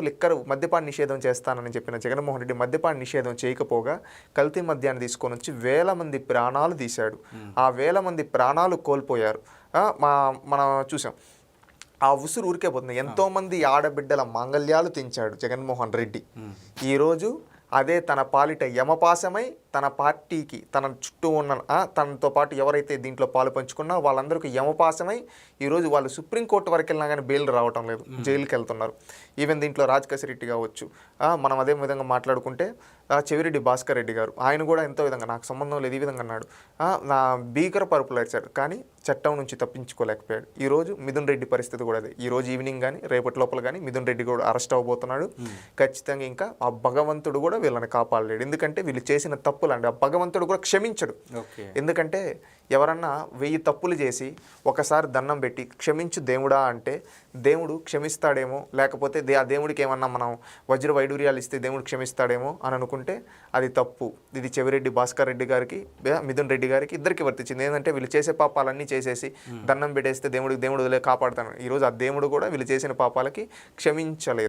Liquor మద్యపాన నిషేధం చేస్తానని చెప్పిన జగన్మోహన్ రెడ్డి మద్యపాన నిషేధం చేయకపోగా కల్తీ మద్యాన్ని తీసుకొని వచ్చి వేల మంది ప్రాణాలు తీశాడు. ఆ వేల మంది ప్రాణాలు కోల్పోయారు. మనం చూసాం. ఆ ఉసురు ఊరికే పోతుంది. ఎంతోమంది ఆడబిడ్డల మాంగళ్యాలు తెంచాడు జగన్మోహన్ రెడ్డి. ఈరోజు అదే తన పాలిట యమపాశమై తన పార్టీకి తన చుట్టూ ఉన్న తనతో పాటు ఎవరైతే దీంట్లో పాలు పంచుకున్నా వాళ్ళందరికీ యమపాశమై ఈరోజు వాళ్ళు సుప్రీంకోర్టు వరకు వెళ్ళినా కానీ బెయిల్ రావటం లేదు, జైలుకి వెళ్తున్నారు. ఈవెన్ దీంట్లో రాజకేశ్ రెడ్డి కావచ్చు, మనం అదే విధంగా మాట్లాడుకుంటే చెవిరెడ్డి భాస్కర్ రెడ్డి గారు, ఆయన కూడా ఎంతో విధంగా నాకు సంబంధం లేదు ఈ విధంగా అన్నాడు. నా భీకర పరుపులు అరిచాడు కానీ చట్టం నుంచి తప్పించుకోలేకపోయాడు. ఈరోజు మిథున్ రెడ్డి పరిస్థితి కూడా అదే. ఈరోజు ఈవినింగ్ కానీ రేపటి లోపల కానీ మిథున్ రెడ్డి కూడా అరెస్ట్ అవ్వబోతున్నాడు. ఖచ్చితంగా ఇంకా ఆ భగవంతుడు కూడా వీళ్ళని కాపాడలేడు. ఎందుకంటే వీళ్ళు చేసిన తప్పులు అండి ఆ భగవంతుడు కూడా క్షమించడు. ఎందుకంటే ఎవరన్నా 1000 తప్పులు చేసి ఒకసారి దండం పెట్టి క్షమించు దేవుడా అంటే దేవుడు క్షమిస్తాడేమో, లేకపోతే ఆ దేవుడికి ఏమన్నా మనం వజ్ర వైడూర్యాలు ఇస్తే దేవుడు క్షమిస్తాడేమో అని అనుకుంటే అది తప్పు. ఇది చెవిరెడ్డి భాస్కర్ రెడ్డి గారికి, మిథున్ రెడ్డి గారికి ఇద్దరికి వర్తించింది. ఏంటంటే వీళ్ళు చేసే పాపాలన్నీ చేసేసి దండం పెట్టేస్తే దేవుడు వదిలే కాపాడుతాను. ఈరోజు ఆ దేవుడు కూడా వీళ్ళు చేసిన పాపాలకి క్షమించలేదు.